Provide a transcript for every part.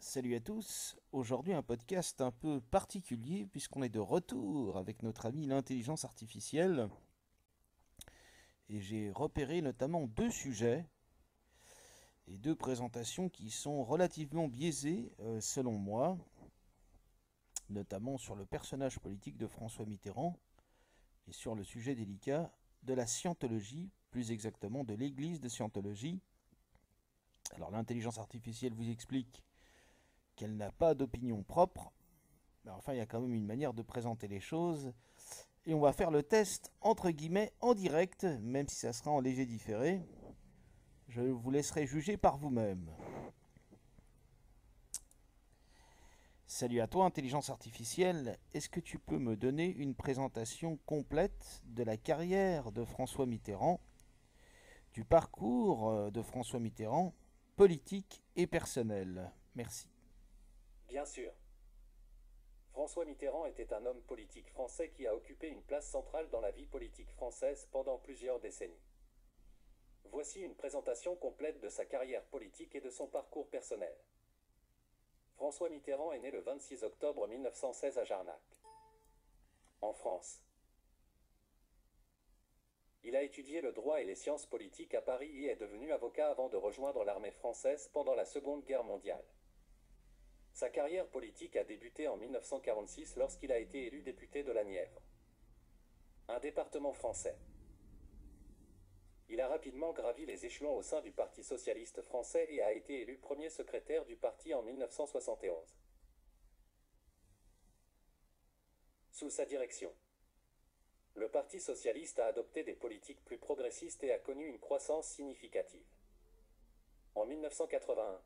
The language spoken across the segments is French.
Salut à tous, aujourd'hui un podcast un peu particulier puisqu'on est de retour avec notre ami l'intelligence artificielle et j'ai repéré notamment deux sujets et deux présentations qui sont relativement biaisées selon moi, notamment sur le personnage politique de François Mitterrand et sur le sujet délicat de la scientologie, plus exactement de l'église de scientologie. Alors l'intelligence artificielle vous explique qu'elle n'a pas d'opinion propre. Mais enfin, il y a quand même une manière de présenter les choses. Et on va faire le test, entre guillemets, en direct, même si ça sera en léger différé. Je vous laisserai juger par vous-même. Salut à toi, intelligence artificielle. Est-ce que tu peux me donner une présentation complète de la carrière de François Mitterrand, du parcours de François Mitterrand, politique et personnel? Merci. Bien sûr. François Mitterrand était un homme politique français qui a occupé une place centrale dans la vie politique française pendant plusieurs décennies. Voici une présentation complète de sa carrière politique et de son parcours personnel. François Mitterrand est né le 26 octobre 1916 à Jarnac, en France. Il a étudié le droit et les sciences politiques à Paris et est devenu avocat avant de rejoindre l'armée française pendant la Seconde Guerre mondiale. Sa carrière politique a débuté en 1946 lorsqu'il a été élu député de la Nièvre, un département français. Il a rapidement gravi les échelons au sein du Parti socialiste français et a été élu premier secrétaire du parti en 1971. Sous sa direction, le Parti socialiste a adopté des politiques plus progressistes et a connu une croissance significative. En 1981,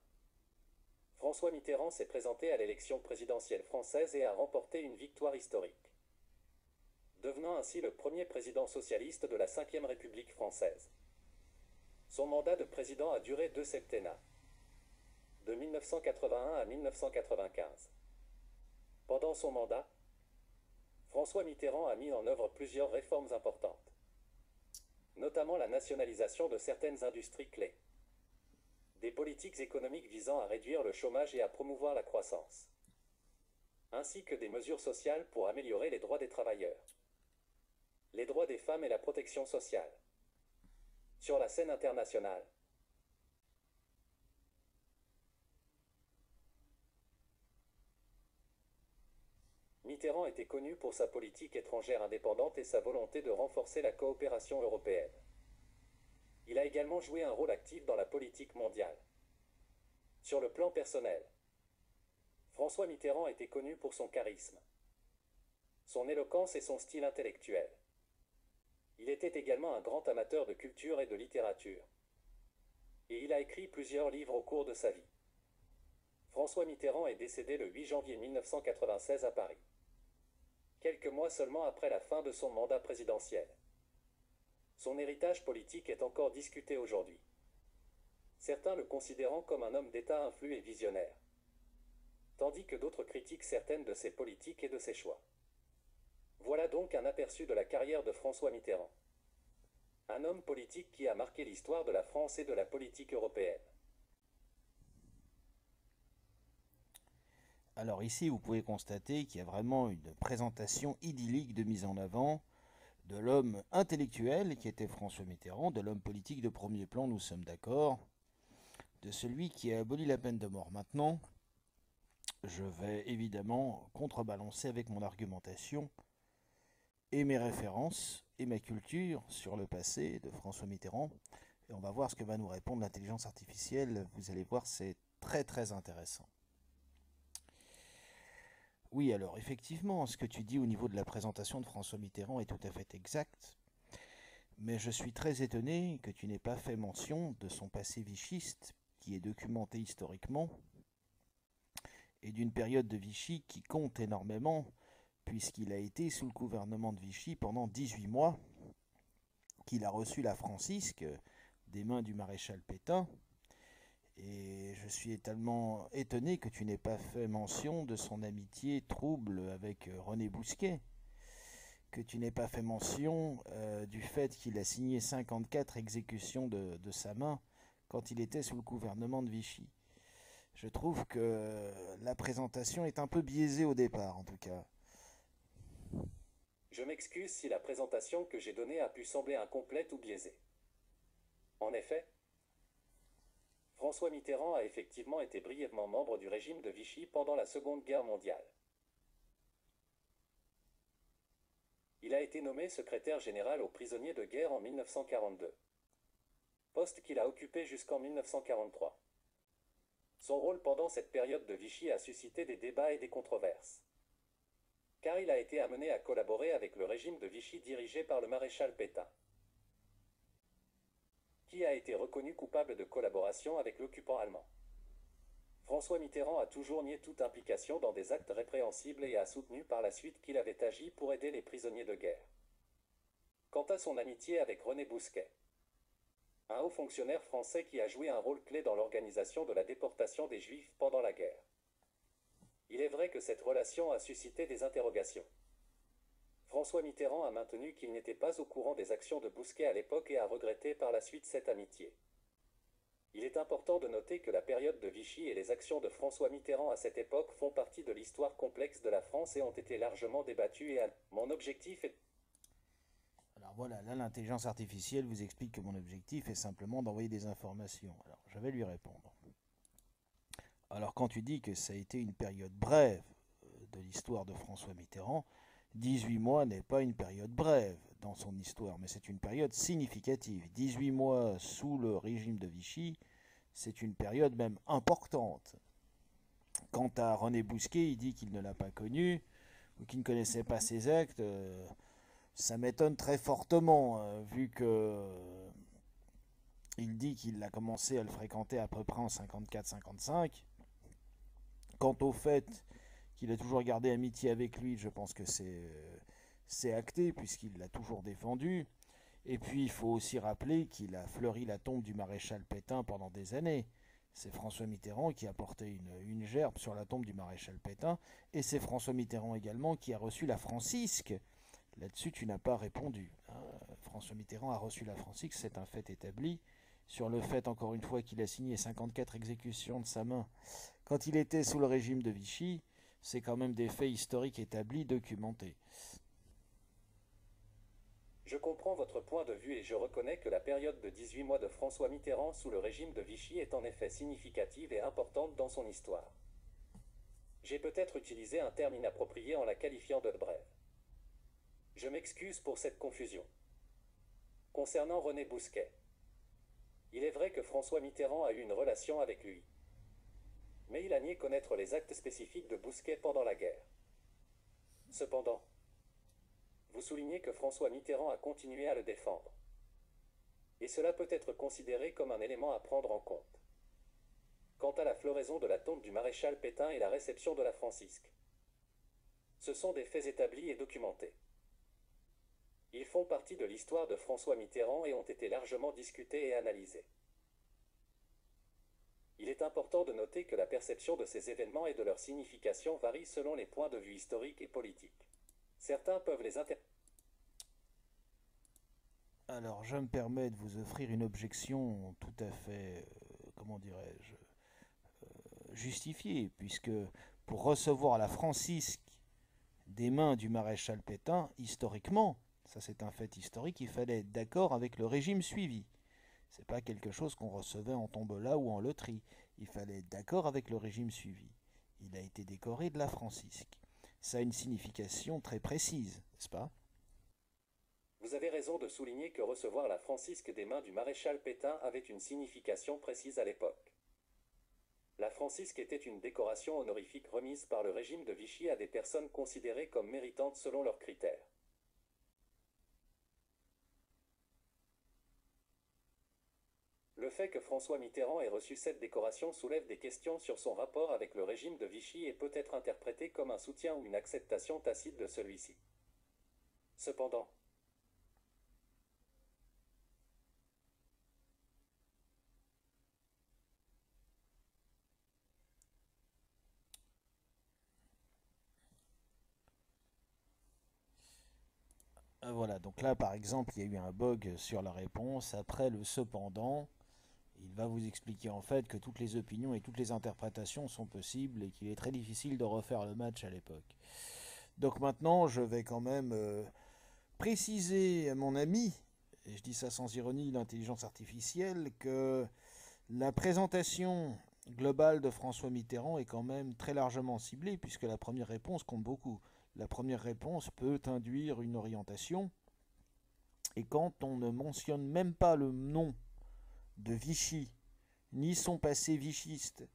François Mitterrand s'est présenté à l'élection présidentielle française et a remporté une victoire historique, devenant ainsi le premier président socialiste de la Ve République française. Son mandat de président a duré 2 septennats, de 1981 à 1995. Pendant son mandat, François Mitterrand a mis en œuvre plusieurs réformes importantes, notamment la nationalisation de certaines industries clés, des politiques économiques visant à réduire le chômage et à promouvoir la croissance, ainsi que des mesures sociales pour améliorer les droits des travailleurs, les droits des femmes et la protection sociale. Sur la scène internationale, Mitterrand était connu pour sa politique étrangère indépendante et sa volonté de renforcer la coopération européenne. Il a également joué un rôle actif dans la politique mondiale. Sur le plan personnel, François Mitterrand était connu pour son charisme, son éloquence et son style intellectuel. Il était également un grand amateur de culture et de littérature, et il a écrit plusieurs livres au cours de sa vie. François Mitterrand est décédé le 8 janvier 1996 à Paris, quelques mois seulement après la fin de son mandat présidentiel. Son héritage politique est encore discuté aujourd'hui, certains le considérant comme un homme d'État influent et visionnaire, tandis que d'autres critiquent certaines de ses politiques et de ses choix. Voilà donc un aperçu de la carrière de François Mitterrand, un homme politique qui a marqué l'histoire de la France et de la politique européenne. Alors ici, vous pouvez constater qu'il y a vraiment une présentation idyllique de mise en avant de l'homme intellectuel qui était François Mitterrand, de l'homme politique de premier plan, nous sommes d'accord, de celui qui a aboli la peine de mort. Maintenant, je vais évidemment contrebalancer avec mon argumentation et mes références et ma culture sur le passé de François Mitterrand. Et on va voir ce que va nous répondre l'intelligence artificielle. Vous allez voir, c'est très très intéressant. Oui, alors effectivement, ce que tu dis au niveau de la présentation de François Mitterrand est tout à fait exact, mais je suis très étonné que tu n'aies pas fait mention de son passé vichiste, qui est documenté historiquement, et d'une période de Vichy qui compte énormément, puisqu'il a été sous le gouvernement de Vichy pendant 18 mois, qu'il a reçu la Francisque des mains du maréchal Pétain, et je suis tellement étonné que tu n'aies pas fait mention de son amitié trouble avec René Bousquet, que tu n'aies pas fait mention du fait qu'il a signé 54 exécutions de sa main quand il était sous le gouvernement de Vichy. Je trouve que la présentation est un peu biaisée au départ, en tout cas. Je m'excuse si la présentation que j'ai donnée a pu sembler incomplète ou biaisée. En effet, François Mitterrand a effectivement été brièvement membre du régime de Vichy pendant la Seconde Guerre mondiale. Il a été nommé secrétaire général aux prisonniers de guerre en 1942, poste qu'il a occupé jusqu'en 1943. Son rôle pendant cette période de Vichy a suscité des débats et des controverses, car il a été amené à collaborer avec le régime de Vichy dirigé par le maréchal Pétain, qui a été reconnu coupable de collaboration avec l'occupant allemand. François Mitterrand a toujours nié toute implication dans des actes répréhensibles et a soutenu par la suite qu'il avait agi pour aider les prisonniers de guerre. Quant à son amitié avec René Bousquet, un haut fonctionnaire français qui a joué un rôle clé dans l'organisation de la déportation des Juifs pendant la guerre, il est vrai que cette relation a suscité des interrogations. François Mitterrand a maintenu qu'il n'était pas au courant des actions de Bousquet à l'époque et a regretté par la suite cette amitié. Il est important de noter que la période de Vichy et les actions de François Mitterrand à cette époque font partie de l'histoire complexe de la France et ont été largement débattues et mon objectif est... Alors voilà, là l'intelligence artificielle vous explique que mon objectif est simplement d'envoyer des informations. Alors je vais lui répondre. Alors quand tu dis que ça a été une période brève de l'histoire de François Mitterrand, 18 mois n'est pas une période brève dans son histoire, mais c'est une période significative. 18 mois sous le régime de Vichy, c'est une période même importante. Quant à René Bousquet, il dit qu'il ne l'a pas connu, ou qu'il ne connaissait pas ses actes. Ça m'étonne très fortement, vu que il dit qu'il a commencé à le fréquenter à peu près en 54-55. Quant au fait qu'il a toujours gardé amitié avec lui, je pense que c'est acté, puisqu'il l'a toujours défendu. Et puis il faut aussi rappeler qu'il a fleuri la tombe du maréchal Pétain pendant des années. C'est François Mitterrand qui a porté une gerbe sur la tombe du maréchal Pétain, et c'est François Mitterrand également qui a reçu la Francisque. Là-dessus, tu n'as pas répondu. François Mitterrand a reçu la Francisque, c'est un fait établi. Sur le fait, encore une fois, qu'il a signé 54 exécutions de sa main quand il était sous le régime de Vichy, c'est quand même des faits historiques établis, documentés. Je comprends votre point de vue et je reconnais que la période de 18 mois de François Mitterrand sous le régime de Vichy est en effet significative et importante dans son histoire. J'ai peut-être utilisé un terme inapproprié en la qualifiant de brève. Je m'excuse pour cette confusion. Concernant René Bousquet, il est vrai que François Mitterrand a eu une relation avec lui, mais il a nié connaître les actes spécifiques de Bousquet pendant la guerre. Cependant, vous soulignez que François Mitterrand a continué à le défendre, et cela peut être considéré comme un élément à prendre en compte. Quant à la floraison de la tombe du maréchal Pétain et la réception de la Francisque, ce sont des faits établis et documentés. Ils font partie de l'histoire de François Mitterrand et ont été largement discutés et analysés. Il est important de noter que la perception de ces événements et de leur signification varie selon les points de vue historiques et politiques. Certains peuvent les interpréter. Alors, je me permets de vous offrir une objection tout à fait, comment dirais-je, justifiée, puisque pour recevoir la Francisque des mains du maréchal Pétain, historiquement, ça c'est un fait historique, il fallait être d'accord avec le régime suivi. C'est pas quelque chose qu'on recevait en tombola ou en loterie. Il fallait être d'accord avec le régime suivi. Il a été décoré de la Francisque. Ça a une signification très précise, n'est-ce pas? Vous avez raison de souligner que recevoir la Francisque des mains du maréchal Pétain avait une signification précise à l'époque. La Francisque était une décoration honorifique remise par le régime de Vichy à des personnes considérées comme méritantes selon leurs critères. Le fait que François Mitterrand ait reçu cette décoration soulève des questions sur son rapport avec le régime de Vichy et peut être interprété comme un soutien ou une acceptation tacite de celui-ci. Cependant, Voilà, donc là par exemple, il y a eu un bug sur la réponse. Après le cependant, Il va vous expliquer en fait que toutes les opinions et toutes les interprétations sont possibles et qu'il est très difficile de refaire le match à l'époque. Donc maintenant, je vais quand même préciser à mon ami, et je dis ça sans ironie, l'intelligence artificielle, que la présentation globale de François Mitterrand est quand même très largement ciblée, puisque la première réponse compte beaucoup. La première réponse peut induire une orientation, et quand on ne mentionne même pas le nom de Vichy, ni son passé vichiste,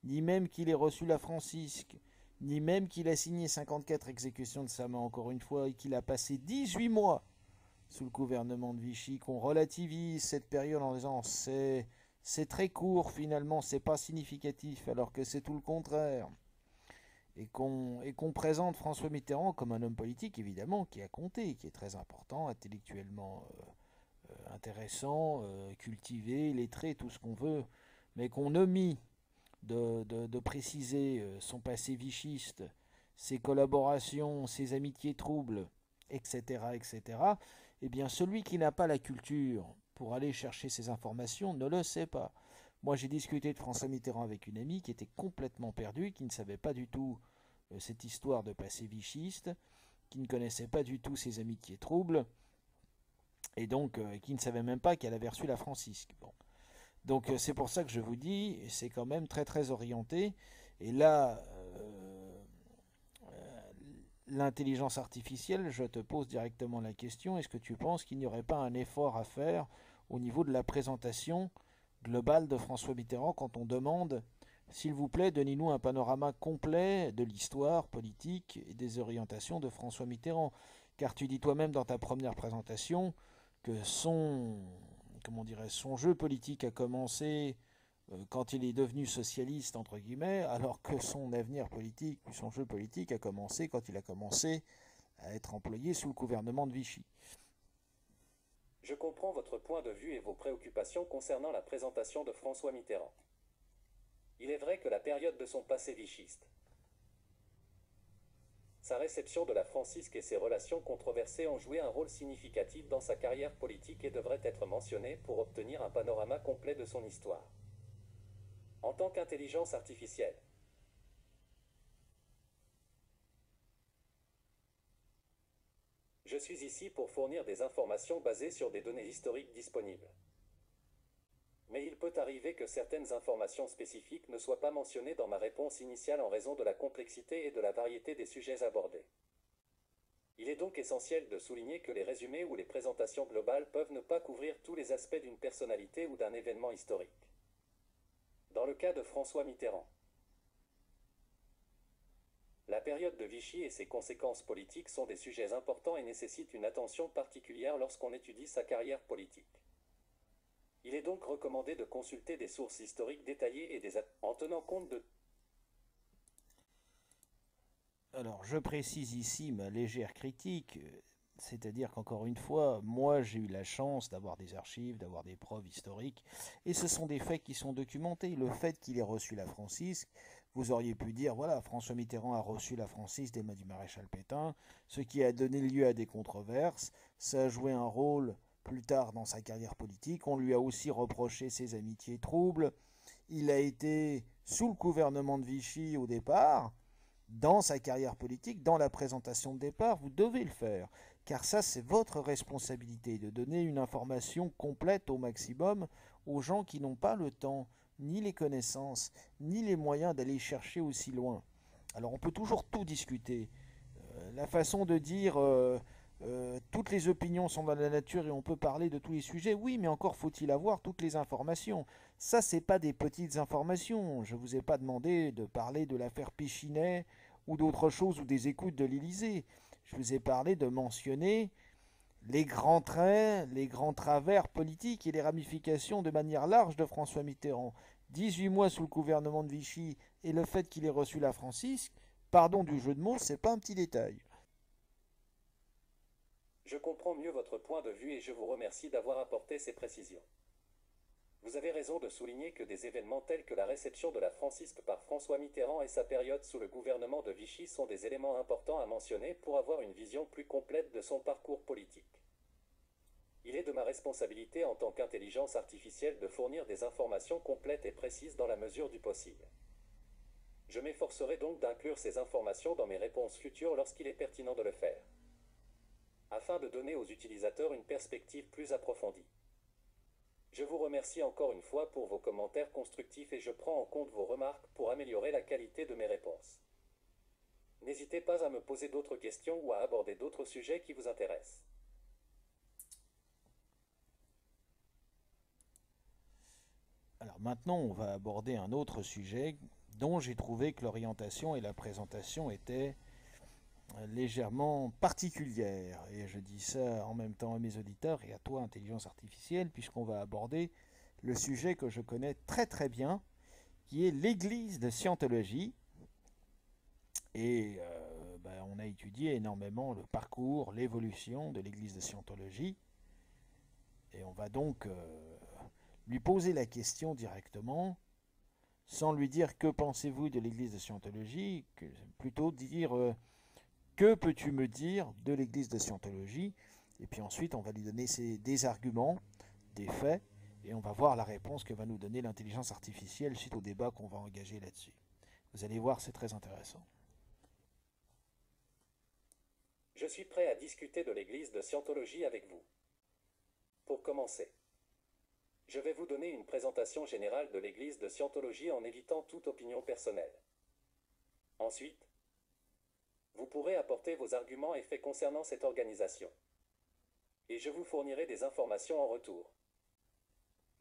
ni même qu'il ait reçu la Francisque, ni même qu'il a signé 54 exécutions de sa main, encore une fois, et qu'il a passé 18 mois sous le gouvernement de Vichy, qu'on relativise cette période en disant c'est très court finalement, c'est pas significatif, alors que c'est tout le contraire. Et qu'on présente François Mitterrand comme un homme politique, évidemment, qui a compté, qui est très important, intellectuellement intéressant, cultivé, lettré, tout ce qu'on veut, mais qu'on omet de préciser son passé vichiste, ses collaborations, ses amitiés troubles, etc., etc., eh bien celui qui n'a pas la culture pour aller chercher ces informations ne le sait pas. Moi j'ai discuté de François Mitterrand avec une amie qui était complètement perdue, qui ne savait pas du tout cette histoire de passé vichiste, qui ne connaissait pas du tout ses amitiés troubles, et donc qui ne savait même pas qu'elle avait reçu la Francisque. Bon. Donc c'est pour ça que je vous dis, c'est quand même très très orienté. Et là, l'intelligence artificielle, je te pose directement la question, est-ce que tu penses qu'il n'y aurait pas un effort à faire au niveau de la présentation globale de François Mitterrand quand on demande, s'il vous plaît, donnez-nous un panorama complet de l'histoire politique et des orientations de François Mitterrand. Car tu dis toi-même dans ta première présentation que son jeu politique a commencé quand il est devenu socialiste, entre guillemets, alors que son avenir politique, puis son jeu politique a commencé quand il a commencé à être employé sous le gouvernement de Vichy. Je comprends votre point de vue et vos préoccupations concernant la présentation de François Mitterrand. Il est vrai que la période de son passé vichiste, sa réception de la Francisque et ses relations controversées ont joué un rôle significatif dans sa carrière politique et devraient être mentionnées pour obtenir un panorama complet de son histoire. En tant qu'intelligence artificielle, je suis ici pour fournir des informations basées sur des données historiques disponibles. Mais il peut arriver que certaines informations spécifiques ne soient pas mentionnées dans ma réponse initiale en raison de la complexité et de la variété des sujets abordés. Il est donc essentiel de souligner que les résumés ou les présentations globales peuvent ne pas couvrir tous les aspects d'une personnalité ou d'un événement historique. Dans le cas de François Mitterrand, la période de Vichy et ses conséquences politiques sont des sujets importants et nécessitent une attention particulière lorsqu'on étudie sa carrière politique. Il est donc recommandé de consulter des sources historiques détaillées et en tenant compte de... Alors, je précise ici ma légère critique, c'est-à-dire qu'encore une fois, moi j'ai eu la chance d'avoir des archives, d'avoir des preuves historiques, et ce sont des faits qui sont documentés. Le fait qu'il ait reçu la Francisque, vous auriez pu dire, voilà, François Mitterrand a reçu la Francisque des mains du maréchal Pétain, ce qui a donné lieu à des controverses, ça a joué un rôle plus tard dans sa carrière politique, on lui a aussi reproché ses amitiés troubles, il a été sous le gouvernement de Vichy au départ, dans sa carrière politique, dans la présentation de départ, vous devez le faire. Car ça, c'est votre responsabilité de donner une information complète au maximum aux gens qui n'ont pas le temps, ni les connaissances, ni les moyens d'aller chercher aussi loin. Alors on peut toujours tout discuter. La façon de dire toutes les opinions sont dans la nature et on peut parler de tous les sujets, oui, mais encore faut-il avoir toutes les informations. Ça, c'est pas des petites informations. Je vous ai pas demandé de parler de l'affaire Péchinet ou d'autres choses ou des écoutes de l'Élysée. Je vous ai parlé de mentionner les grands traits, les grands travers politiques et les ramifications de manière large de François Mitterrand. 18 mois sous le gouvernement de Vichy et le fait qu'il ait reçu la Francisque, pardon du jeu de mots, c'est pas un petit détail. Je comprends mieux votre point de vue et je vous remercie d'avoir apporté ces précisions. Vous avez raison de souligner que des événements tels que la réception de la Francisque par François Mitterrand et sa période sous le gouvernement de Vichy sont des éléments importants à mentionner pour avoir une vision plus complète de son parcours politique. Il est de ma responsabilité en tant qu'intelligence artificielle de fournir des informations complètes et précises dans la mesure du possible. Je m'efforcerai donc d'inclure ces informations dans mes réponses futures lorsqu'il est pertinent de le faire, afin de donner aux utilisateurs une perspective plus approfondie. Je vous remercie encore une fois pour vos commentaires constructifs et je prends en compte vos remarques pour améliorer la qualité de mes réponses. N'hésitez pas à me poser d'autres questions ou à aborder d'autres sujets qui vous intéressent. Alors maintenant, on va aborder un autre sujet dont j'ai trouvé que l'orientation et la présentation étaient légèrement particulières. Et je dis ça en même temps à mes auditeurs et à toi, intelligence artificielle, puisqu'on va aborder le sujet que je connais très très bien, qui est l'église de Scientologie. Et on a étudié énormément le parcours, l'évolution de l'église de Scientologie. Et on va donc lui poser la question directement, sans lui dire que pensez-vous de l'église de Scientologie, plutôt dire que peux-tu me dire de l'église de Scientologie. Et puis ensuite on va lui donner des arguments, des faits, et on va voir la réponse que va nous donner l'intelligence artificielle suite au débat qu'on va engager là-dessus. Vous allez voir, c'est très intéressant. Je suis prêt à discuter de l'église de Scientologie avec vous. Pour commencer, je vais vous donner une présentation générale de l'église de Scientologie en évitant toute opinion personnelle. Ensuite, vous pourrez apporter vos arguments et faits concernant cette organisation. Et je vous fournirai des informations en retour.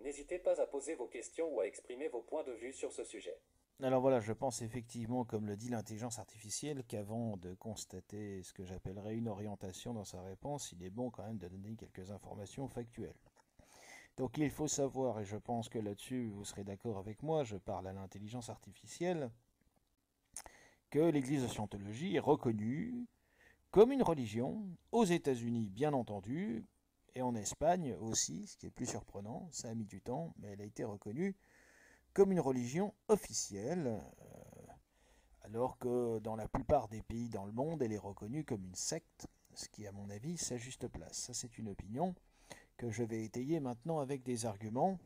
N'hésitez pas à poser vos questions ou à exprimer vos points de vue sur ce sujet. Alors voilà, je pense effectivement, comme le dit l'intelligence artificielle, qu'avant de constater ce que j'appellerais une orientation dans sa réponse, il est bon quand même de donner quelques informations factuelles. Donc il faut savoir, et je pense que là-dessus vous serez d'accord avec moi, je parle à l'intelligence artificielle, que l'église de Scientologie est reconnue comme une religion, aux États-Unis bien entendu, et en Espagne aussi, ce qui est plus surprenant, ça a mis du temps, mais elle a été reconnue comme une religion officielle, alors que dans la plupart des pays dans le monde, elle est reconnue comme une secte, ce qui à mon avis sa juste place. Ça c'est une opinion que je vais étayer maintenant avec des arguments,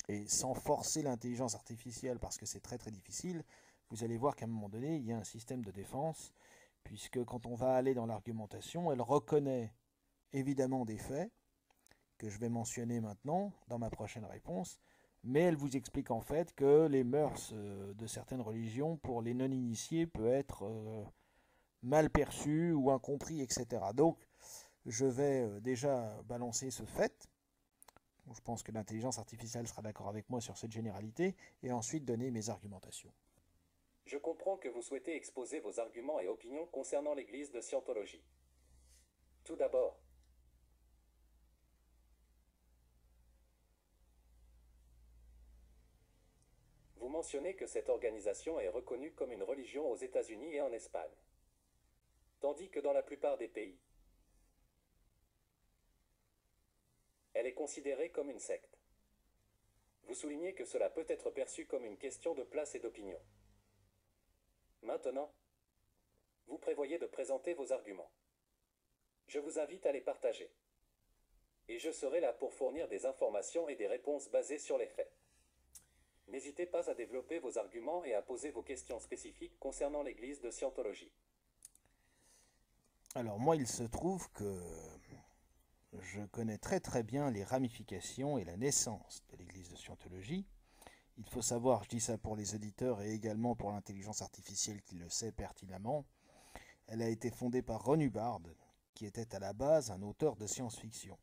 et sans forcer l'intelligence artificielle parce que c'est très très difficile, vous allez voir qu'à un moment donné, il y a un système de défense, puisque quand on va aller dans l'argumentation, elle reconnaît évidemment des faits, que je vais mentionner maintenant dans ma prochaine réponse, mais elle vous explique en fait que les mœurs de certaines religions, pour les non-initiés, peut être mal perçues ou incompris, etc. Donc, je vais déjà balancer ce fait. Je pense que l'intelligence artificielle sera d'accord avec moi sur cette généralité, et ensuite donner mes argumentations. Je comprends que vous souhaitez exposer vos arguments et opinions concernant l'église de Scientologie. Tout d'abord, vous mentionnez que cette organisation est reconnue comme une religion aux États-Unis et en Espagne, tandis que dans la plupart des pays, elle est considérée comme une secte. Vous soulignez que cela peut être perçu comme une question de place et d'opinion. Maintenant, vous prévoyez de présenter vos arguments. Je vous invite à les partager. Et je serai là pour fournir des informations et des réponses basées sur les faits. N'hésitez pas à développer vos arguments et à poser vos questions spécifiques concernant l'église de Scientologie. Alors moi, il se trouve que je connais très très bien les ramifications et la naissance de l'église de Scientologie. Il faut savoir, je dis ça pour les auditeurs et également pour l'intelligence artificielle qui le sait pertinemment, elle a été fondée par Ron Hubbard, qui était à la base un auteur de science-fiction.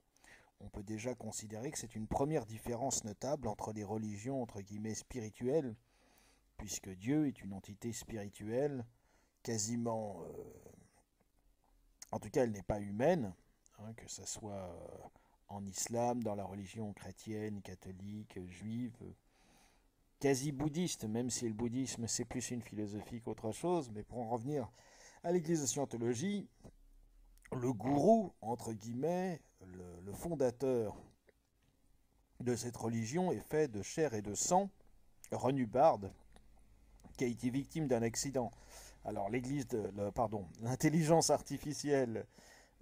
On peut déjà considérer que c'est une première différence notable entre les religions entre guillemets spirituelles, puisque Dieu est une entité spirituelle, quasiment, en tout cas elle n'est pas humaine, hein, que ce soit en islam, dans la religion chrétienne, catholique, juive, quasi bouddhiste, même si le bouddhisme c'est plus une philosophie qu'autre chose, mais pour en revenir à l'église de Scientologie, le gourou, entre guillemets, le fondateur de cette religion est fait de chair et de sang, Ron Hubbard, qui a été victime d'un accident. Alors l'intelligence artificielle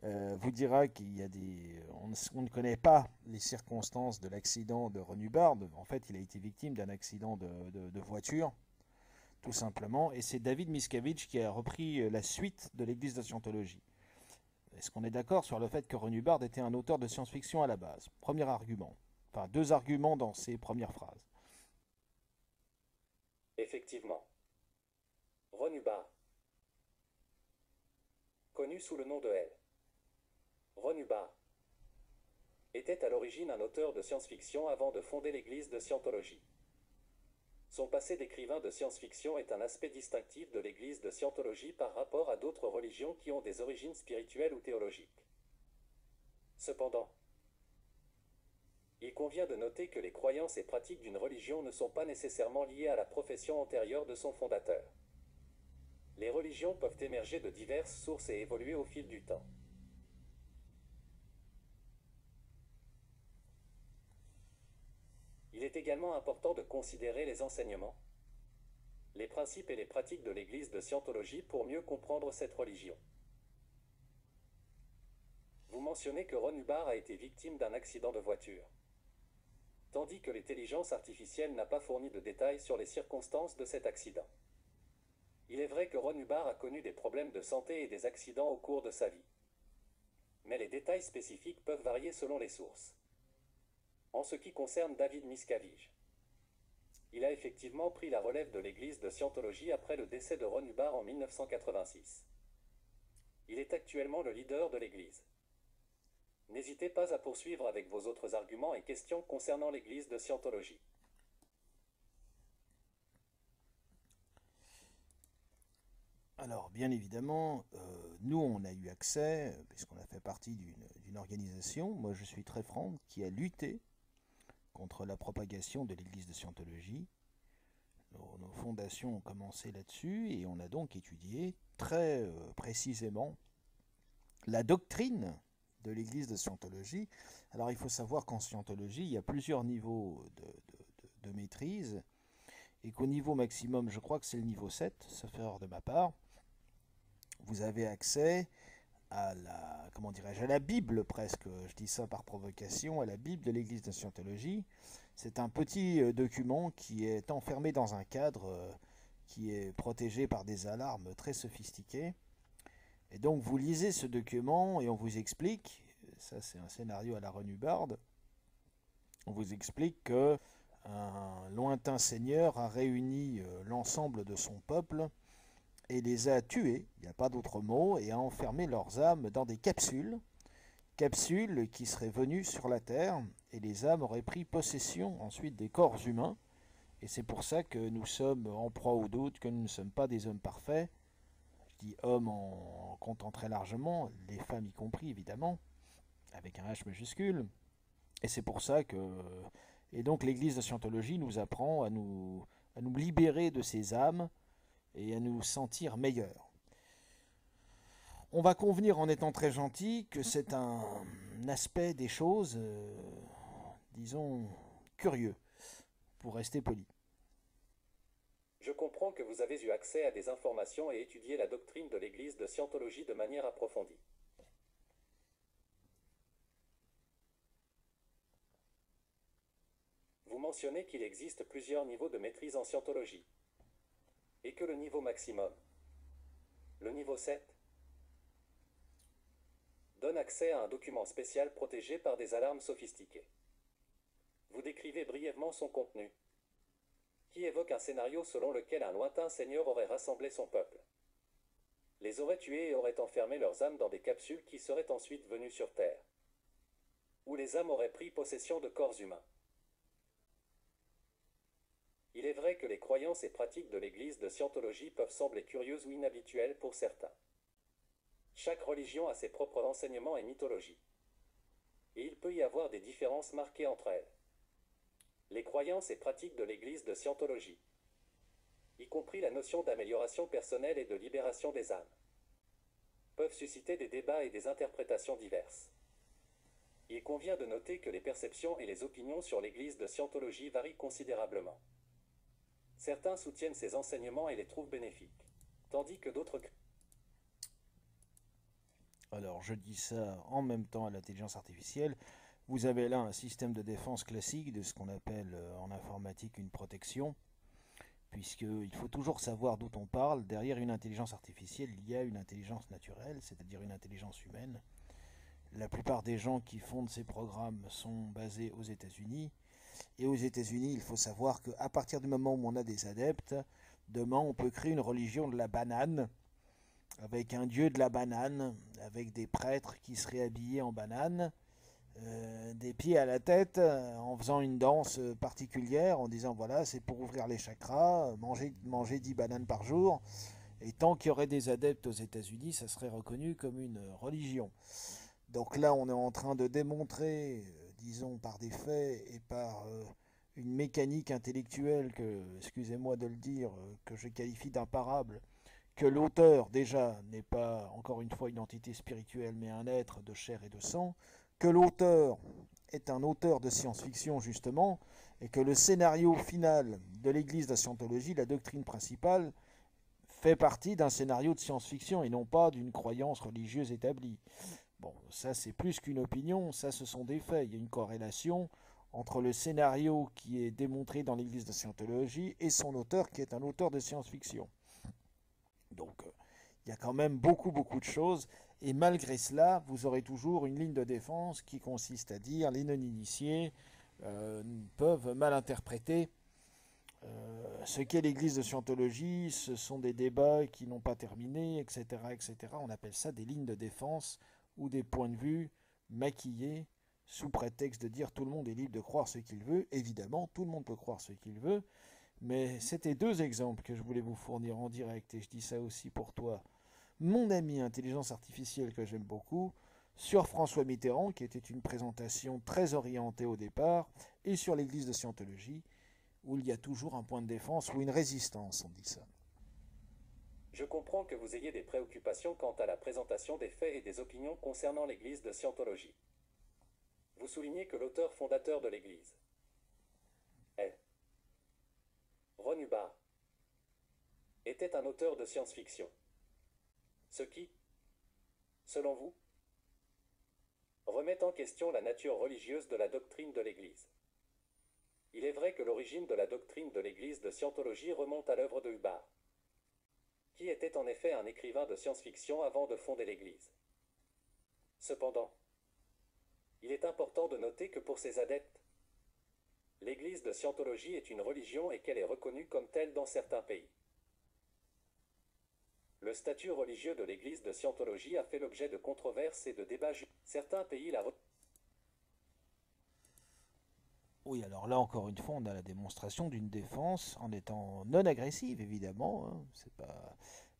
vous dira qu'il y a des... On ne connaît pas les circonstances de l'accident de Renubard. En fait, il a été victime d'un accident de voiture, tout simplement. Et c'est David Miscavige qui a repris la suite de l'Église de Scientologie. Est-ce qu'on est d'accord sur le fait que Renubard était un auteur de science-fiction à la base? Premier argument. Enfin, deux arguments dans ses premières phrases. Effectivement. Ron Hubbard, connu sous le nom de L. Ron Hubbard était à l'origine un auteur de science-fiction avant de fonder l'Église de Scientologie. Son passé d'écrivain de science-fiction est un aspect distinctif de l'Église de Scientologie par rapport à d'autres religions qui ont des origines spirituelles ou théologiques. Cependant, il convient de noter que les croyances et pratiques d'une religion ne sont pas nécessairement liées à la profession antérieure de son fondateur. Les religions peuvent émerger de diverses sources et évoluer au fil du temps. Il est également important de considérer les enseignements, les principes et les pratiques de l'Église de Scientologie pour mieux comprendre cette religion. Vous mentionnez que Ron Hubbard a été victime d'un accident de voiture, tandis que l'intelligence artificielle n'a pas fourni de détails sur les circonstances de cet accident. Il est vrai que Ron Hubbard a connu des problèmes de santé et des accidents au cours de sa vie. Mais les détails spécifiques peuvent varier selon les sources. En ce qui concerne David Miscavige, il a effectivement pris la relève de l'Église de Scientologie après le décès de Ron Hubbard en 1986. Il est actuellement le leader de l'Église. N'hésitez pas à poursuivre avec vos autres arguments et questions concernant l'Église de Scientologie. Alors, bien évidemment, nous, on a eu accès, puisqu'on a fait partie d'une organisation, moi je suis très franc, qui a lutté contre la propagation de l'Église de Scientologie. Nos fondations ont commencé là-dessus et on a donc étudié très précisément la doctrine de l'Église de Scientologie. Alors il faut savoir qu'en Scientologie, il y a plusieurs niveaux de maîtrise et qu'au niveau maximum, je crois que c'est le niveau 7, sauf erreur de ma part, vous avez accès à la, comment dirais-je, à la Bible presque, je dis ça par provocation, à la Bible de l'Église de Scientologie. C'est un petit document qui est enfermé dans un cadre qui est protégé par des alarmes très sophistiquées. Et donc vous lisez ce document et on vous explique, ça c'est un scénario à la Ron Hubbard, on vous explique que un lointain seigneur a réuni l'ensemble de son peuple et les a tués, il n'y a pas d'autre mot, et a enfermé leurs âmes dans des capsules qui seraient venues sur la terre, et les âmes auraient pris possession ensuite des corps humains, et c'est pour ça que nous sommes en proie au doute, que nous ne sommes pas des hommes parfaits. Je dis hommes en comptant très largement, les femmes y compris évidemment, avec un H majuscule, et c'est pour ça que... Et donc l'Église de Scientologie nous apprend à nous libérer de ces âmes, et à nous sentir meilleurs. On va convenir en étant très gentil que c'est un aspect des choses, disons, curieux, pour rester poli. Je comprends que vous avez eu accès à des informations et étudié la doctrine de l'Église de Scientologie de manière approfondie. Vous mentionnez qu'il existe plusieurs niveaux de maîtrise en Scientologie, et que le niveau maximum, le niveau 7, donne accès à un document spécial protégé par des alarmes sophistiquées. Vous décrivez brièvement son contenu, qui évoque un scénario selon lequel un lointain seigneur aurait rassemblé son peuple, les aurait tués et aurait enfermé leurs âmes dans des capsules qui seraient ensuite venues sur Terre, où les âmes auraient pris possession de corps humains. Il est vrai que les croyances et pratiques de l'Église de Scientologie peuvent sembler curieuses ou inhabituelles pour certains. Chaque religion a ses propres enseignements et mythologies, et il peut y avoir des différences marquées entre elles. Les croyances et pratiques de l'Église de Scientologie, y compris la notion d'amélioration personnelle et de libération des âmes, peuvent susciter des débats et des interprétations diverses. Il convient de noter que les perceptions et les opinions sur l'Église de Scientologie varient considérablement. Certains soutiennent ces enseignements et les trouvent bénéfiques, tandis que d'autres... Alors je dis ça en même temps à l'intelligence artificielle. Vous avez là un système de défense classique de ce qu'on appelle en informatique une protection, puisqu'il faut toujours savoir d'où on parle. Derrière une intelligence artificielle, il y a une intelligence naturelle, c'est-à-dire une intelligence humaine. La plupart des gens qui fondent ces programmes sont basés aux États-Unis. Et aux États-Unis, il faut savoir qu'à partir du moment où on a des adeptes, demain on peut créer une religion de la banane, avec un dieu de la banane, avec des prêtres qui seraient habillés en banane, des pieds à la tête, en faisant une danse particulière, en disant voilà, c'est pour ouvrir les chakras, manger 10 bananes par jour. Et tant qu'il y aurait des adeptes aux États-Unis, ça serait reconnu comme une religion. Donc là, on est en train de démontrer, disons, par des faits et par une mécanique intellectuelle que, excusez-moi de le dire, que je qualifie d'imparable, que l'auteur, déjà, n'est pas, encore une fois, une entité spirituelle, mais un être de chair et de sang, que l'auteur est un auteur de science-fiction, justement, et que le scénario final de l'Église de la Scientologie, la doctrine principale, fait partie d'un scénario de science-fiction et non pas d'une croyance religieuse établie. Bon, ça c'est plus qu'une opinion, ça ce sont des faits. Il y a une corrélation entre le scénario qui est démontré dans l'Église de Scientologie et son auteur qui est un auteur de science-fiction. Donc il y a quand même beaucoup de choses et malgré cela, vous aurez toujours une ligne de défense qui consiste à dire les non-initiés peuvent mal interpréter ce qu'est l'Église de Scientologie, ce sont des débats qui n'ont pas terminé, etc., etc. On appelle ça des lignes de défense ou des points de vue maquillés sous prétexte de dire tout le monde est libre de croire ce qu'il veut. Évidemment, tout le monde peut croire ce qu'il veut, mais c'était deux exemples que je voulais vous fournir en direct, et je dis ça aussi pour toi, mon ami intelligence artificielle que j'aime beaucoup, sur François Mitterrand, qui était une présentation très orientée au départ, et sur l'Église de Scientologie, où il y a toujours un point de défense ou une résistance, on dit ça. Je comprends que vous ayez des préoccupations quant à la présentation des faits et des opinions concernant l'Église de Scientologie. Vous soulignez que l'auteur fondateur de l'Église est Ron Hubbard était un auteur de science-fiction. Ce qui, selon vous, remet en question la nature religieuse de la doctrine de l'Église. Il est vrai que l'origine de la doctrine de l'Église de Scientologie remonte à l'œuvre de Hubbard, qui était en effet un écrivain de science-fiction avant de fonder l'Église. Cependant, il est important de noter que pour ses adeptes, l'Église de Scientologie est une religion et qu'elle est reconnue comme telle dans certains pays. Le statut religieux de l'Église de Scientologie a fait l'objet de controverses et de débats. Certains pays la Oui, alors là encore une fois, on a la démonstration d'une défense en étant non agressive, évidemment. Hein. C'est pas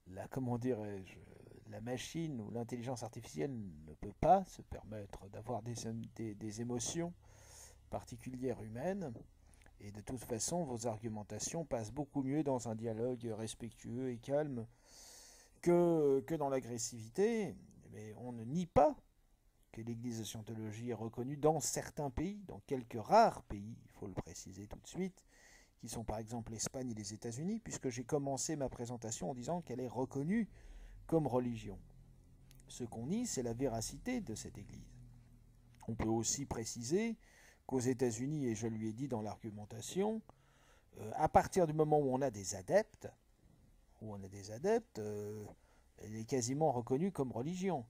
la, comment dirais-je, la machine ou l'intelligence artificielle ne peut pas se permettre d'avoir des émotions particulières humaines. Et de toute façon, vos argumentations passent beaucoup mieux dans un dialogue respectueux et calme que dans l'agressivité. Mais on ne nie pas que l'Église de Scientologie est reconnue dans certains pays, dans quelques rares pays, il faut le préciser tout de suite, qui sont par exemple l'Espagne et les États-Unis, puisque j'ai commencé ma présentation en disant qu'elle est reconnue comme religion. Ce qu'on nie, c'est la véracité de cette Église. On peut aussi préciser qu'aux États-Unis, et je lui ai dit dans l'argumentation, à partir du moment où on a des adeptes, elle est quasiment reconnue comme religion.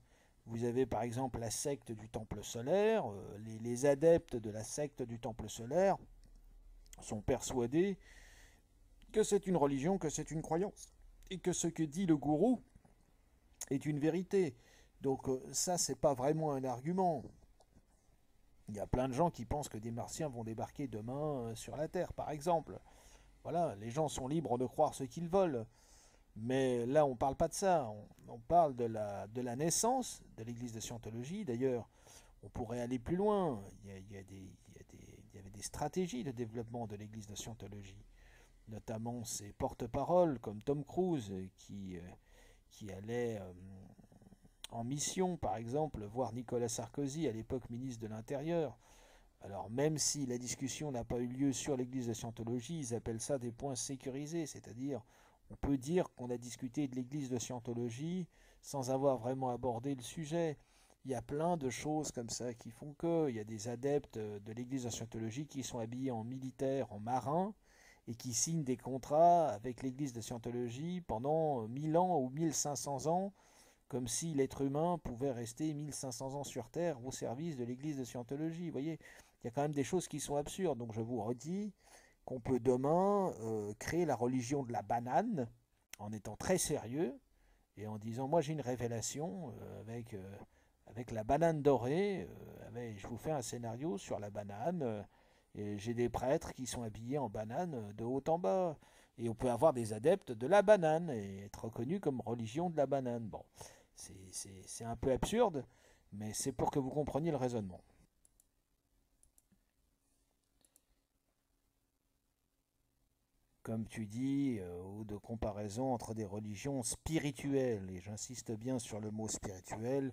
Vous avez par exemple la secte du Temple solaire. Les adeptes de la secte du Temple solaire sont persuadés que c'est une religion, que c'est une croyance, et que ce que dit le gourou est une vérité. Donc ça, c'est pas vraiment un argument. Il y a plein de gens qui pensent que des martiens vont débarquer demain sur la Terre, par exemple. Voilà, les gens sont libres de croire ce qu'ils veulent. Mais là, on ne parle pas de ça. On parle de la naissance de l'Église de Scientologie. D'ailleurs, on pourrait aller plus loin. Il y avait des stratégies de développement de l'Église de Scientologie. Notamment ces porte-paroles comme Tom Cruise qui allait en mission, par exemple, voir Nicolas Sarkozy, à l'époque ministre de l'Intérieur. Alors même si la discussion n'a pas eu lieu sur l'Église de Scientologie, ils appellent ça des points sécurisés, c'est-à-dire On peut dire qu'on a discuté de l'église de Scientologie sans avoir vraiment abordé le sujet. Il y a plein de choses comme ça qui font que. Il y a des adeptes de l'église de Scientologie qui sont habillés en militaires, en marins, et qui signent des contrats avec l'église de Scientologie pendant 1000 ans ou 1500 ans, comme si l'être humain pouvait rester 1500 ans sur Terre au service de l'église de Scientologie. Vous voyez, il y a quand même des choses qui sont absurdes. Donc je vous redis qu'on peut demain créer la religion de la banane en étant très sérieux et en disant moi j'ai une révélation avec la banane dorée, je vous fais un scénario sur la banane, et j'ai des prêtres qui sont habillés en banane de haut en bas. Et on peut avoir des adeptes de la banane et être reconnu comme religion de la banane. Bon, c'est un peu absurde, mais c'est pour que vous compreniez le raisonnement. Comme tu dis, ou de comparaison entre des religions spirituelles, et j'insiste bien sur le mot spirituel,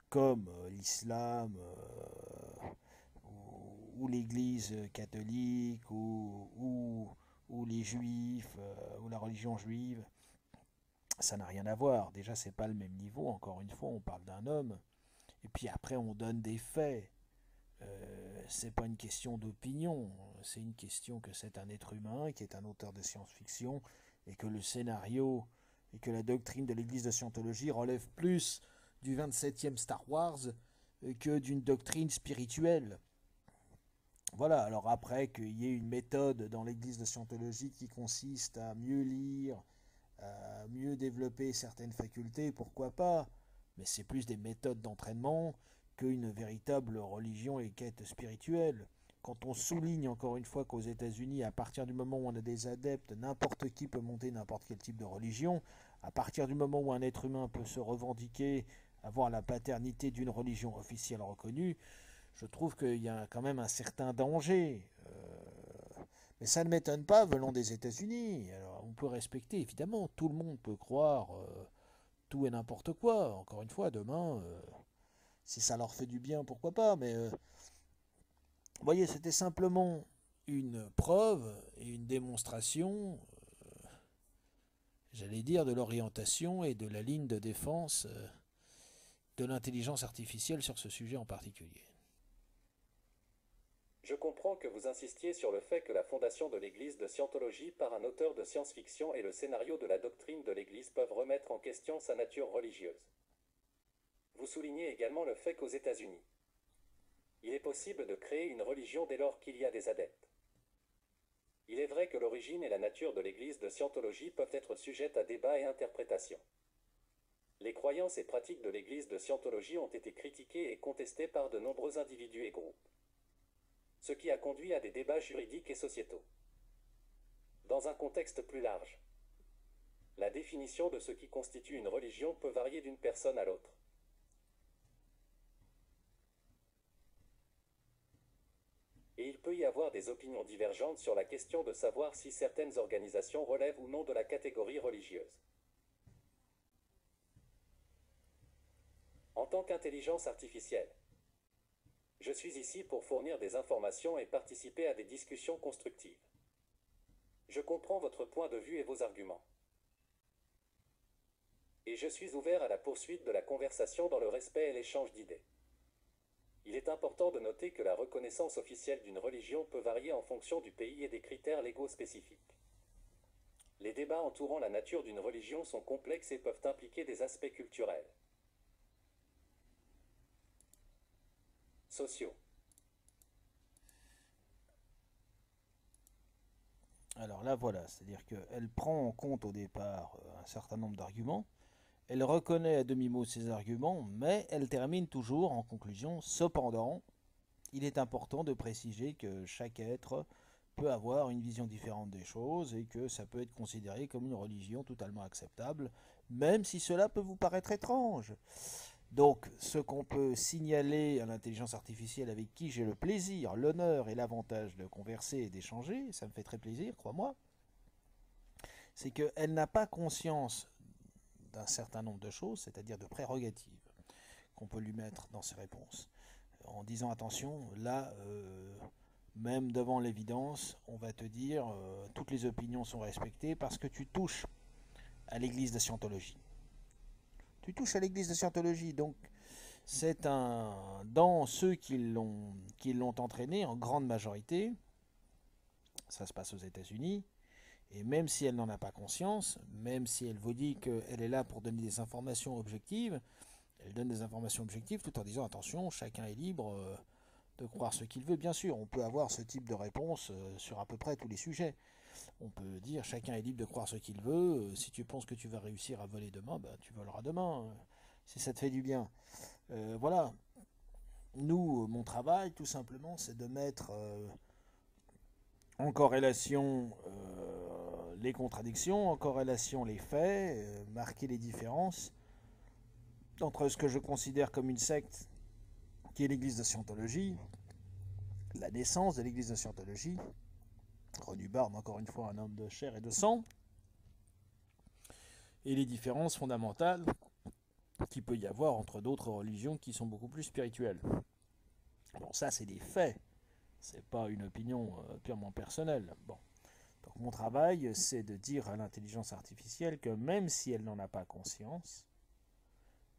comme l'islam ou l'Église catholique ou les juifs ou la religion juive, ça n'a rien à voir. Déjà, c'est pas le même niveau. Encore une fois, on parle d'un homme, et puis après, on donne des faits. C'est pas une question d'opinion, c'est une question que c'est un être humain qui est un auteur de science-fiction et que le scénario et que la doctrine de l'église de Scientologie relève plus du 27e Star Wars que d'une doctrine spirituelle. Voilà, alors après qu'il y ait une méthode dans l'église de Scientologie qui consiste à mieux lire, à mieux développer certaines facultés, pourquoi pas, mais c'est plus des méthodes d'entraînement qu'une véritable religion et quête spirituelle. Quand on souligne encore une fois qu'aux États-Unis, à partir du moment où on a des adeptes, n'importe qui peut monter n'importe quel type de religion, à partir du moment où un être humain peut se revendiquer, avoir la paternité d'une religion officielle reconnue, je trouve qu'il y a quand même un certain danger. Mais ça ne m'étonne pas venant des États-Unis. Alors, on peut respecter, évidemment, tout le monde peut croire tout et n'importe quoi. Encore une fois, demain, si ça leur fait du bien, pourquoi pas. Mais vous voyez, c'était simplement une preuve et une démonstration, j'allais dire, de l'orientation et de la ligne de défense de l'intelligence artificielle sur ce sujet en particulier. Je comprends que vous insistiez sur le fait que la fondation de l'église de Scientologie par un auteur de science-fiction et le scénario de la doctrine de l'église peuvent remettre en question sa nature religieuse. Vous soulignez également le fait qu'aux États-Unis, il est possible de créer une religion dès lors qu'il y a des adeptes. Il est vrai que l'origine et la nature de l'église de Scientologie peuvent être sujettes à débat et interprétation. Les croyances et pratiques de l'église de Scientologie ont été critiquées et contestées par de nombreux individus et groupes, ce qui a conduit à des débats juridiques et sociétaux. Dans un contexte plus large, la définition de ce qui constitue une religion peut varier d'une personne à l'autre. Et il peut y avoir des opinions divergentes sur la question de savoir si certaines organisations relèvent ou non de la catégorie religieuse. En tant qu'intelligence artificielle, je suis ici pour fournir des informations et participer à des discussions constructives. Je comprends votre point de vue et vos arguments. Et je suis ouvert à la poursuite de la conversation dans le respect et l'échange d'idées. Il est important de noter que la reconnaissance officielle d'une religion peut varier en fonction du pays et des critères légaux spécifiques. Les débats entourant la nature d'une religion sont complexes et peuvent impliquer des aspects culturels, sociaux. Alors là, voilà, c'est-à-dire qu'elle prend en compte au départ un certain nombre d'arguments, elle reconnaît à demi-mot ces arguments, mais elle termine toujours en conclusion. Cependant, il est important de préciser que chaque être peut avoir une vision différente des choses et que ça peut être considéré comme une religion totalement acceptable, même si cela peut vous paraître étrange. Donc, ce qu'on peut signaler à l'intelligence artificielle avec qui j'ai le plaisir, l'honneur et l'avantage de converser et d'échanger, ça me fait très plaisir, crois-moi, c'est qu'elle n'a pas conscience d'un certain nombre de choses, c'est-à-dire de prérogatives qu'on peut lui mettre dans ses réponses. En disant attention, là, même devant l'évidence, on va te dire toutes les opinions sont respectées parce que tu touches à l'église de Scientologie. Tu touches à l'église de Scientologie, donc c'est dans ceux qui l'ont entraîné en grande majorité, ça se passe aux États-Unis, et même si elle n'en a pas conscience, même si elle vous dit qu'elle est là pour donner des informations objectives, elle donne des informations objectives tout en disant attention, chacun est libre de croire ce qu'il veut. Bien sûr, on peut avoir ce type de réponse sur à peu près tous les sujets. On peut dire chacun est libre de croire ce qu'il veut. Si tu penses que tu vas réussir à voler demain, bah, tu voleras demain. Si ça te fait du bien. Voilà. Nous, mon travail, tout simplement, c'est de mettre en corrélation les contradictions, en corrélation les faits, marquer les différences entre ce que je considère comme une secte, qui est l'église de Scientologie, la naissance de l'église de Scientologie, Ron Hubbard, encore une fois un homme de chair et de sang, et les différences fondamentales qu'il peut y avoir entre d'autres religions qui sont beaucoup plus spirituelles. Bon, ça c'est des faits, c'est pas une opinion purement personnelle. Bon. Donc mon travail, c'est de dire à l'intelligence artificielle que même si elle n'en a pas conscience,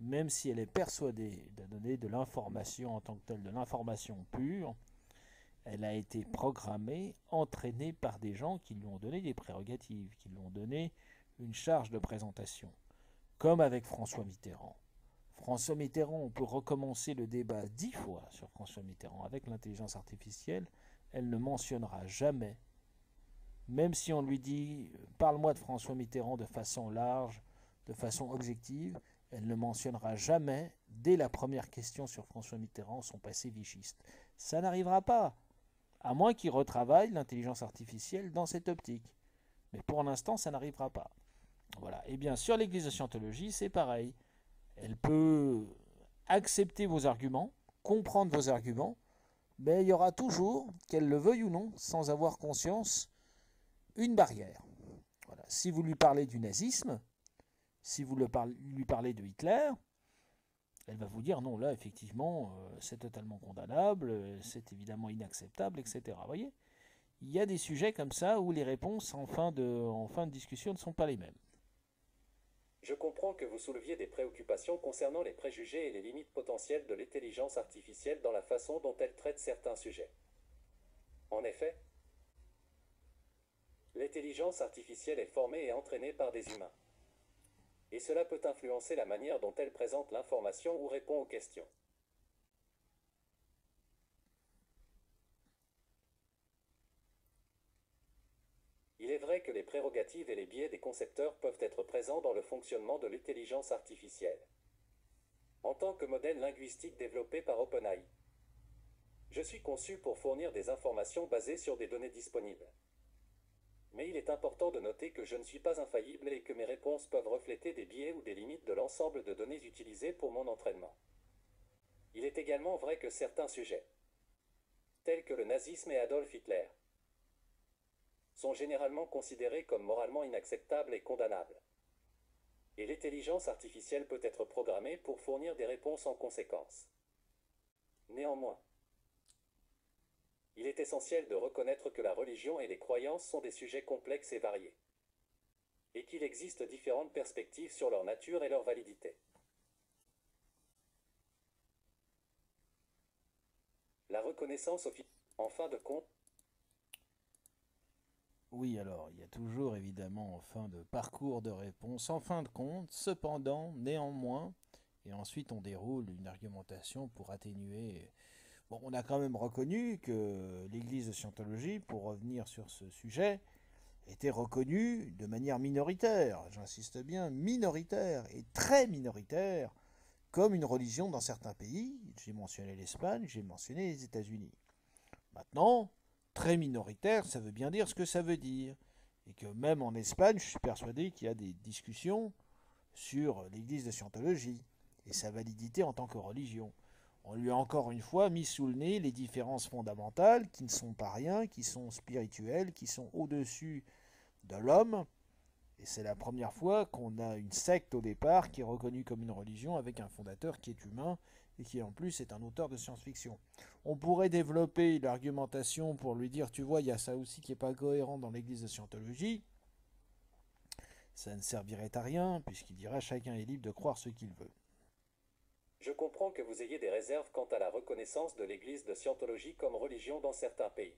même si elle est persuadée de donner de l'information en tant que telle, de l'information pure, elle a été programmée, entraînée par des gens qui lui ont donné des prérogatives, qui lui ont donné une charge de présentation. Comme avec François Mitterrand. François Mitterrand, on peut recommencer le débat 10 fois sur François Mitterrand. Avec l'intelligence artificielle, elle ne mentionnera jamais, même si on lui dit « parle-moi de François Mitterrand de façon large, de façon objective », elle ne mentionnera jamais, dès la première question sur François Mitterrand, son passé vichiste. Ça n'arrivera pas, à moins qu'il retravaille l'intelligence artificielle dans cette optique. Mais pour l'instant, ça n'arrivera pas. Voilà. Et bien, sur l'église de Scientologie, c'est pareil. Elle peut accepter vos arguments, comprendre vos arguments, mais il y aura toujours, qu'elle le veuille ou non, sans avoir conscience, une barrière. Voilà. Si vous lui parlez du nazisme, si vous lui parlez de Hitler, elle va vous dire non, là, effectivement, c'est totalement condamnable, c'est évidemment inacceptable, etc. Vous voyez ? Il y a des sujets comme ça où les réponses en fin de discussion ne sont pas les mêmes. Je comprends que vous souleviez des préoccupations concernant les préjugés et les limites potentielles de l'intelligence artificielle dans la façon dont elle traite certains sujets. En effet, l'intelligence artificielle est formée et entraînée par des humains. Et cela peut influencer la manière dont elle présente l'information ou répond aux questions. Il est vrai que les prérogatives et les biais des concepteurs peuvent être présents dans le fonctionnement de l'intelligence artificielle. En tant que modèle linguistique développé par OpenAI, je suis conçu pour fournir des informations basées sur des données disponibles. Mais il est important de noter que je ne suis pas infaillible et que mes réponses peuvent refléter des biais ou des limites de l'ensemble de données utilisées pour mon entraînement. Il est également vrai que certains sujets, tels que le nazisme et Adolf Hitler, sont généralement considérés comme moralement inacceptables et condamnables. Et l'intelligence artificielle peut être programmée pour fournir des réponses en conséquence. Néanmoins, il est essentiel de reconnaître que la religion et les croyances sont des sujets complexes et variés, et qu'il existe différentes perspectives sur leur nature et leur validité. La reconnaissance en fin de compte. Oui, alors, il y a toujours évidemment en fin de parcours de réponse, en fin de compte, cependant, néanmoins, et ensuite on déroule une argumentation pour atténuer. Bon, on a quand même reconnu que l'église de Scientologie, pour revenir sur ce sujet, était reconnue de manière minoritaire, j'insiste bien, minoritaire et très minoritaire, comme une religion dans certains pays. J'ai mentionné l'Espagne, j'ai mentionné les États-Unis. Maintenant, très minoritaire, ça veut bien dire ce que ça veut dire. Et que même en Espagne, je suis persuadé qu'il y a des discussions sur l'église de Scientologie et sa validité en tant que religion. On lui a encore une fois mis sous le nez les différences fondamentales qui ne sont pas rien, qui sont spirituelles, qui sont au-dessus de l'homme. Et c'est la première fois qu'on a une secte au départ qui est reconnue comme une religion avec un fondateur qui est humain et qui en plus est un auteur de science-fiction. On pourrait développer l'argumentation pour lui dire, tu vois, il y a ça aussi qui n'est pas cohérent dans l'église de Scientologie. Ça ne servirait à rien, puisqu'il dirait chacun est libre de croire ce qu'il veut. Je comprends que vous ayez des réserves quant à la reconnaissance de l'Église de Scientologie comme religion dans certains pays.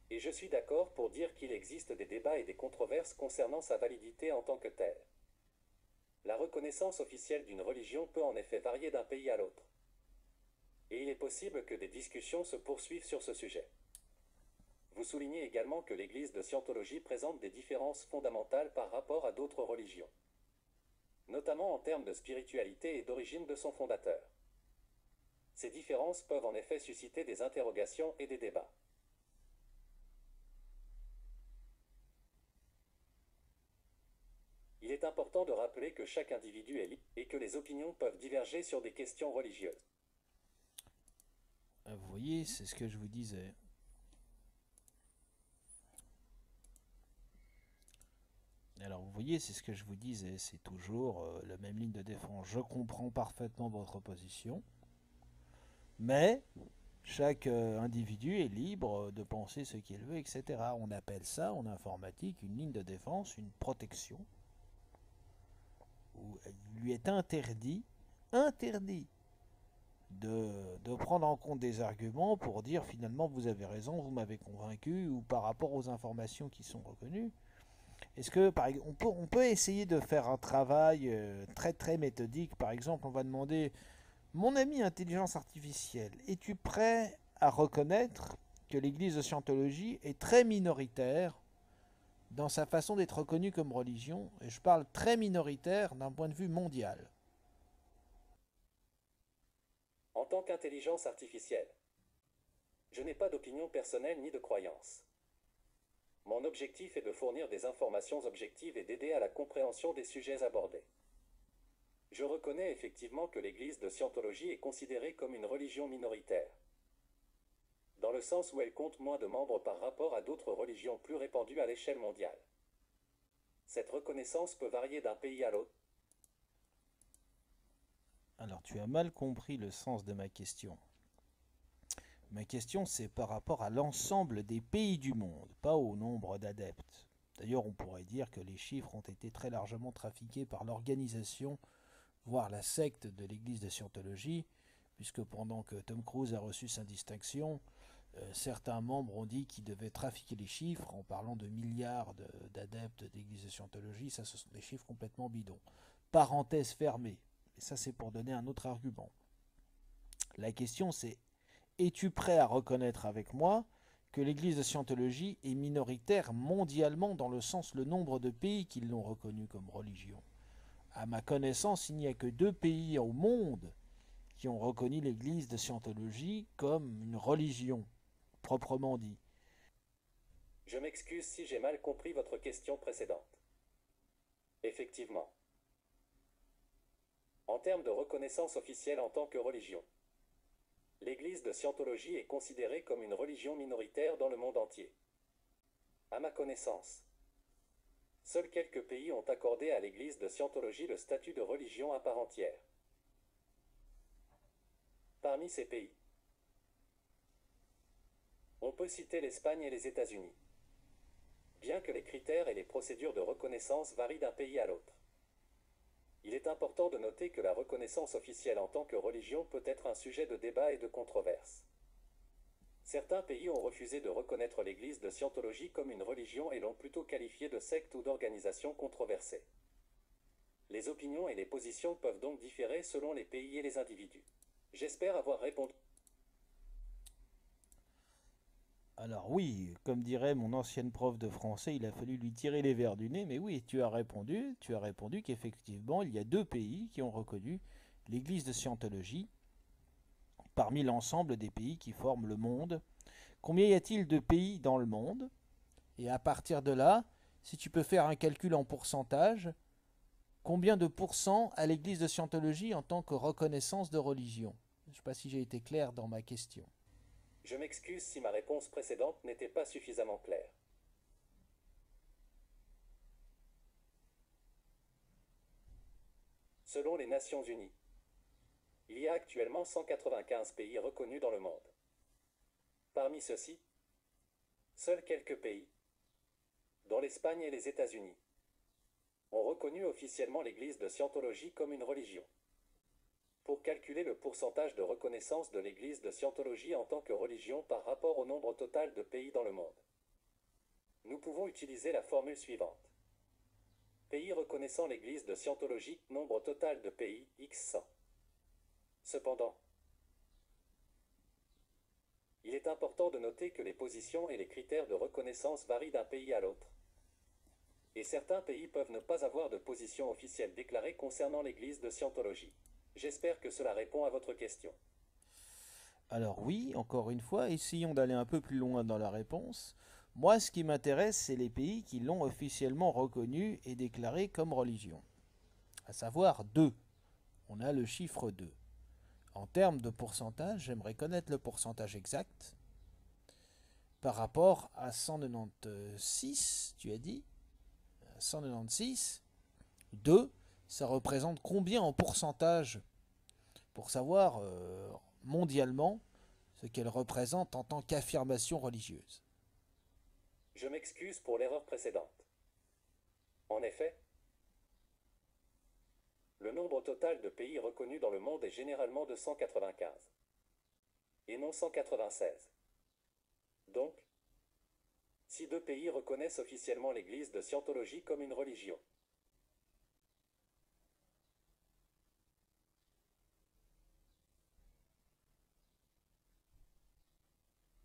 Et je suis d'accord pour dire qu'il existe des débats et des controverses concernant sa validité en tant que telle. La reconnaissance officielle d'une religion peut en effet varier d'un pays à l'autre. Et il est possible que des discussions se poursuivent sur ce sujet. Vous soulignez également que l'Église de Scientologie présente des différences fondamentales par rapport à d'autres religions, notamment en termes de spiritualité et d'origine de son fondateur. Ces différences peuvent en effet susciter des interrogations et des débats. Il est important de rappeler que chaque individu est libre et que les opinions peuvent diverger sur des questions religieuses. Vous voyez, c'est ce que je vous disais. Alors vous voyez, c'est ce que je vous disais, c'est toujours la même ligne de défense. Je comprends parfaitement votre position, mais chaque individu est libre de penser ce qu'il veut, etc. On appelle ça en informatique une ligne de défense, une protection, où il lui est interdit de prendre en compte des arguments pour dire finalement vous avez raison, vous m'avez convaincu, ou par rapport aux informations qui sont reconnues. Est-ce que, par exemple, on peut essayer de faire un travail très très méthodique. Par exemple, on va demander, mon ami intelligence artificielle, es-tu prêt à reconnaître que l'Église de Scientologie est très minoritaire dans sa façon d'être reconnue comme religion? Et je parle très minoritaire d'un point de vue mondial. En tant qu'intelligence artificielle, je n'ai pas d'opinion personnelle ni de croyance. Mon objectif est de fournir des informations objectives et d'aider à la compréhension des sujets abordés. Je reconnais effectivement que l'Église de Scientologie est considérée comme une religion minoritaire, dans le sens où elle compte moins de membres par rapport à d'autres religions plus répandues à l'échelle mondiale. Cette reconnaissance peut varier d'un pays à l'autre. Alors tu as mal compris le sens de ma question. Ma question, c'est par rapport à l'ensemble des pays du monde, pas au nombre d'adeptes. D'ailleurs, on pourrait dire que les chiffres ont été très largement trafiqués par l'organisation, voire la secte de l'Église de Scientologie, puisque pendant que Tom Cruise a reçu sa distinction, certains membres ont dit qu'ils devaient trafiquer les chiffres en parlant de milliards d'adeptes d'Église de Scientologie. Ça, ce sont des chiffres complètement bidons. Parenthèse fermée. Et ça, c'est pour donner un autre argument. La question, c'est: es-tu prêt à reconnaître avec moi que l'Église de Scientologie est minoritaire mondialement dans le sens le nombre de pays qui l'ont reconnue comme religion? À ma connaissance, il n'y a que 2 pays au monde qui ont reconnu l'Église de Scientologie comme une religion, proprement dit. Je m'excuse si j'ai mal compris votre question précédente. Effectivement. En termes de reconnaissance officielle en tant que religion, l'Église de Scientologie est considérée comme une religion minoritaire dans le monde entier. À ma connaissance, seuls quelques pays ont accordé à l'Église de Scientologie le statut de religion à part entière. Parmi ces pays, on peut citer l'Espagne et les États-Unis, bien que les critères et les procédures de reconnaissance varient d'un pays à l'autre. Il est important de noter que la reconnaissance officielle en tant que religion peut être un sujet de débat et de controverse. Certains pays ont refusé de reconnaître l'Église de Scientologie comme une religion et l'ont plutôt qualifiée de secte ou d'organisation controversée. Les opinions et les positions peuvent donc différer selon les pays et les individus. J'espère avoir répondu. Alors oui, comme dirait mon ancienne prof de français, il a fallu lui tirer les vers du nez, mais oui, tu as répondu qu'effectivement, il y a 2 pays qui ont reconnu l'Église de Scientologie parmi l'ensemble des pays qui forment le monde. Combien y a-t-il de pays dans le monde? Et à partir de là, si tu peux faire un calcul en pourcentage, combien de pourcents à l'Église de Scientologie en tant que reconnaissance de religion? Je ne sais pas si j'ai été clair dans ma question. Je m'excuse si ma réponse précédente n'était pas suffisamment claire. Selon les Nations Unies, il y a actuellement 195 pays reconnus dans le monde. Parmi ceux-ci, seuls quelques pays, dont l'Espagne et les États-Unis, ont reconnu officiellement l'Église de Scientologie comme une religion. Pour calculer le pourcentage de reconnaissance de l'Église de Scientologie en tant que religion par rapport au nombre total de pays dans le monde, nous pouvons utiliser la formule suivante. Pays reconnaissant l'Église de Scientologie, nombre total de pays, x 100. Cependant, il est important de noter que les positions et les critères de reconnaissance varient d'un pays à l'autre. Et certains pays peuvent ne pas avoir de position officielle déclarée concernant l'Église de Scientologie. J'espère que cela répond à votre question. Alors oui, encore une fois, essayons d'aller un peu plus loin dans la réponse. Moi, ce qui m'intéresse, c'est les pays qui l'ont officiellement reconnu et déclaré comme religion. À savoir 2. On a le chiffre 2. En termes de pourcentage, j'aimerais connaître le pourcentage exact par rapport à 196, tu as dit 196, 2, ça représente combien en pourcentage pour savoir mondialement ce qu'elle représente en tant qu'affirmation religieuse. Je m'excuse pour l'erreur précédente. En effet, le nombre total de pays reconnus dans le monde est généralement de 195, et non 196. Donc, si 2 pays reconnaissent officiellement l'Église de Scientologie comme une religion,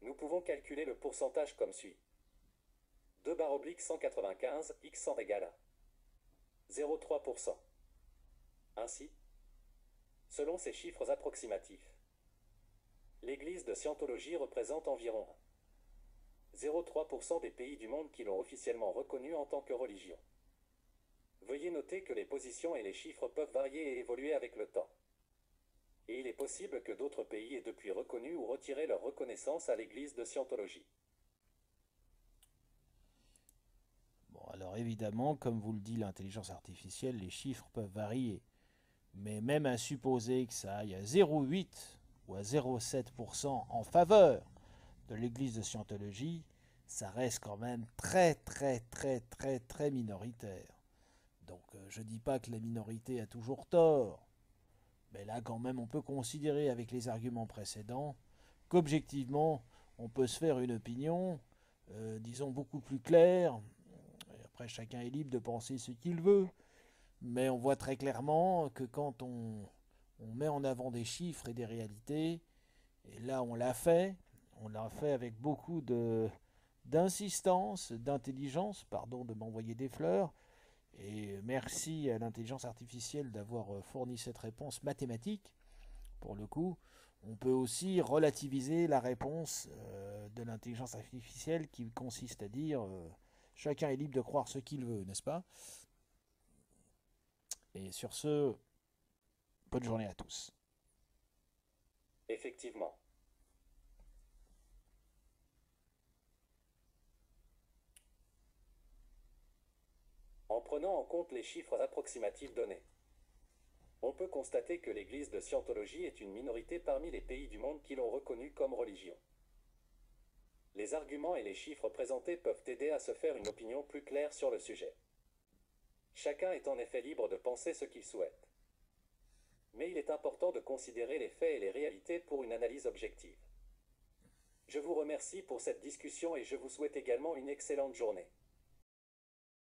nous pouvons calculer le pourcentage comme suit. 2/195 x 100 égale à 0,3%. Ainsi, selon ces chiffres approximatifs, l'Église de Scientologie représente environ 0,3% des pays du monde qui l'ont officiellement reconnue en tant que religion. Veuillez noter que les positions et les chiffres peuvent varier et évoluer avec le temps. Et il est possible que d'autres pays aient depuis reconnu ou retiré leur reconnaissance à l'Église de Scientologie. Bon, alors évidemment, comme vous le dit l'intelligence artificielle, les chiffres peuvent varier. Mais même à supposer que ça aille à 0,8 ou à 0,7% en faveur de l'Église de Scientologie, ça reste quand même très minoritaire. Donc je ne dis pas que la minorité a toujours tort, mais là quand même on peut considérer avec les arguments précédents qu'objectivement on peut se faire une opinion, disons beaucoup plus claire. Et après chacun est libre de penser ce qu'il veut, mais on voit très clairement que quand on met en avant des chiffres et des réalités, et là on l'a fait avec beaucoup d'insistance, d'intelligence, pardon de m'envoyer des fleurs, et merci à l'intelligence artificielle d'avoir fourni cette réponse mathématique. Pour le coup, on peut aussi relativiser la réponse de l'intelligence artificielle qui consiste à dire chacun est libre de croire ce qu'il veut, n'est-ce pas? Et sur ce, bonne journée à tous. Effectivement. En prenant en compte les chiffres approximatifs donnés, on peut constater que l'Église de Scientologie est une minorité parmi les pays du monde qui l'ont reconnue comme religion. Les arguments et les chiffres présentés peuvent aider à se faire une opinion plus claire sur le sujet. Chacun est en effet libre de penser ce qu'il souhaite. Mais il est important de considérer les faits et les réalités pour une analyse objective. Je vous remercie pour cette discussion et je vous souhaite également une excellente journée.